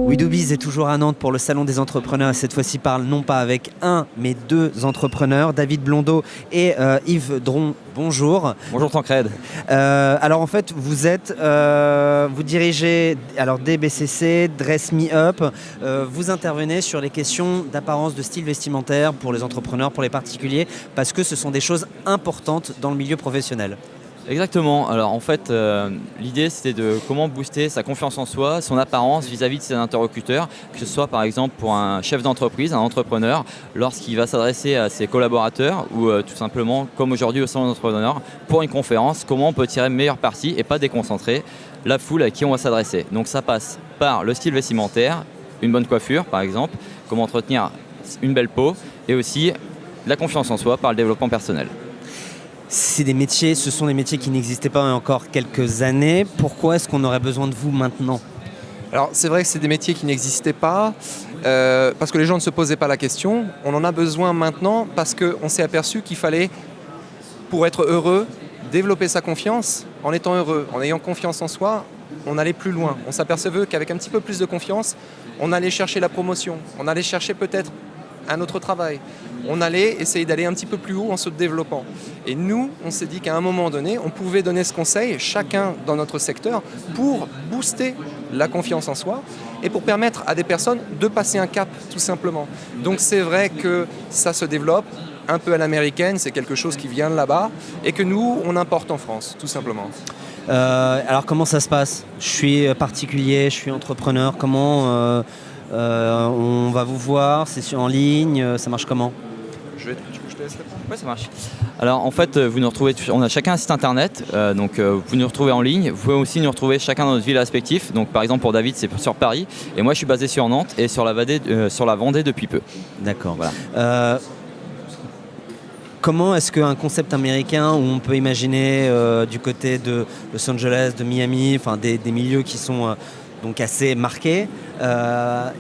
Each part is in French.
We Do Biz est toujours à Nantes pour le Salon des entrepreneurs et cette fois-ci parle non pas avec un mais deux entrepreneurs, David Blondeau et Yves Dron. Bonjour. Bonjour Tancred. Alors en fait vous dirigez DBCC, Dress Me Up, vous intervenez sur les questions d'apparence, de style vestimentaire pour les entrepreneurs, pour les particuliers, parce que ce sont des choses importantes dans le milieu professionnel. Exactement. Alors en fait, l'idée c'était de comment booster sa confiance en soi, son apparence vis-à-vis de ses interlocuteurs, que ce soit par exemple pour un chef d'entreprise, un entrepreneur, lorsqu'il va s'adresser à ses collaborateurs ou tout simplement comme aujourd'hui au salon d'entrepreneurs pour une conférence, comment on peut tirer meilleur parti et pas déconcentrer la foule à qui on va s'adresser. Donc ça passe par le style vestimentaire, une bonne coiffure par exemple, comment entretenir une belle peau et aussi la confiance en soi par le développement personnel. Ce sont des métiers qui n'existaient pas il y a encore quelques années. Pourquoi est-ce qu'on aurait besoin de vous maintenant ? Alors c'est vrai que c'est des métiers qui n'existaient pas parce que les gens ne se posaient pas la question. On en a besoin maintenant parce qu'on s'est aperçu qu'il fallait, pour être heureux, développer sa confiance. En étant heureux, en ayant confiance en soi, on allait plus loin. On s'apercevait qu'avec un petit peu plus de confiance, on allait chercher la promotion. On allait chercher peut-être un autre travail. On allait essayer d'aller un petit peu plus haut en se développant. Et nous, on s'est dit qu'à un moment donné, on pouvait donner ce conseil, chacun dans notre secteur, pour booster la confiance en soi et pour permettre à des personnes de passer un cap, tout simplement. Donc c'est vrai que ça se développe un peu à l'américaine, c'est quelque chose qui vient de là-bas et que nous, on importe en France, tout simplement. Alors comment ça se passe ? Je suis particulier, je suis entrepreneur, comment on va vous voir ? C'est en ligne, ça marche comment ? Je te laisse répondre. Oui, ça marche. Alors en fait, vous nous retrouvez, on a chacun un site internet, vous nous retrouvez en ligne. Vous pouvez aussi nous retrouver chacun dans notre ville respective. Donc par exemple pour David, c'est sur Paris, et moi je suis basé sur Nantes et sur la Vendée depuis peu. D'accord. Voilà. Comment est-ce qu'un concept américain où on peut imaginer du côté de Los Angeles, de Miami, enfin des milieux qui sont donc assez marqués,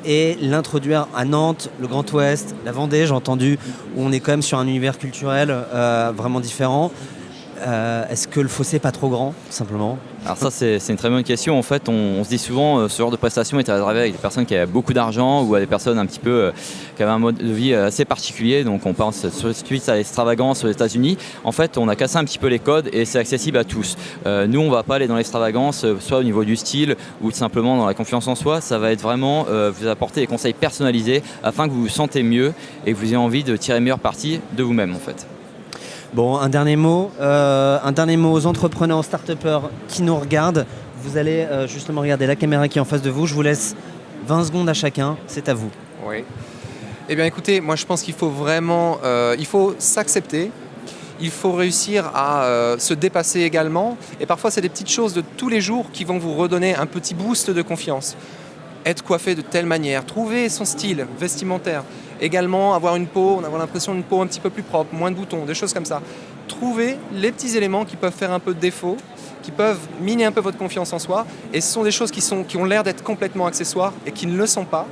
et l'introduire à Nantes, le Grand Ouest, la Vendée, j'ai entendu, où on est quand même sur un univers culturel vraiment différent. Est-ce que le fossé n'est pas trop grand, tout simplement ? Alors ça c'est une très bonne question. En fait on se dit souvent ce genre de prestation est réservé avec des personnes qui avaient beaucoup d'argent ou à des personnes un petit peu qui avaient un mode de vie assez particulier. Donc on pense suite à l'extravagance aux États-Unis. En fait on a cassé un petit peu les codes et c'est accessible à tous. Nous on va pas aller dans l'extravagance, soit au niveau du style ou tout simplement dans la confiance en soi. Ça va être vraiment vous apporter des conseils personnalisés afin que vous vous sentez mieux et que vous ayez envie de tirer meilleur parti de vous-même en fait. Bon, un dernier mot aux entrepreneurs, aux start-upers qui nous regardent. Vous allez justement regarder la caméra qui est en face de vous. Je vous laisse 20 secondes à chacun. C'est à vous. Oui. Eh bien écoutez, moi je pense qu'il faut vraiment il faut s'accepter. Il faut réussir à se dépasser également. Et parfois c'est des petites choses de tous les jours qui vont vous redonner un petit boost de confiance. Être coiffé de telle manière, trouver son style vestimentaire. Également avoir l'impression d'une peau un petit peu plus propre, moins de boutons, des choses comme ça. Trouver les petits éléments qui peuvent faire un peu de défaut, qui peuvent miner un peu votre confiance en soi. Et ce sont des choses qui ont l'air d'être complètement accessoires et qui ne le sont pas,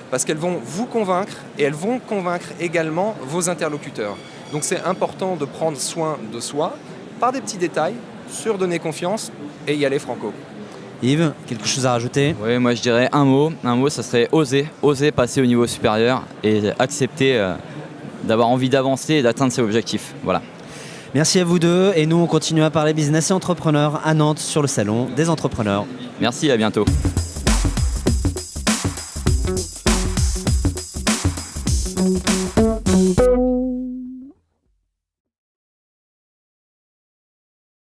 parce qu'elles vont vous convaincre et elles vont convaincre également vos interlocuteurs. Donc c'est important de prendre soin de soi par des petits détails, donner confiance et y aller franco. Yves, quelque chose à rajouter ? Oui, moi je dirais un mot, ça serait oser passer au niveau supérieur et accepter d'avoir envie d'avancer et d'atteindre ses objectifs. Voilà. Merci à vous deux et nous on continue à parler business et entrepreneurs à Nantes sur le salon des entrepreneurs. Merci, à bientôt.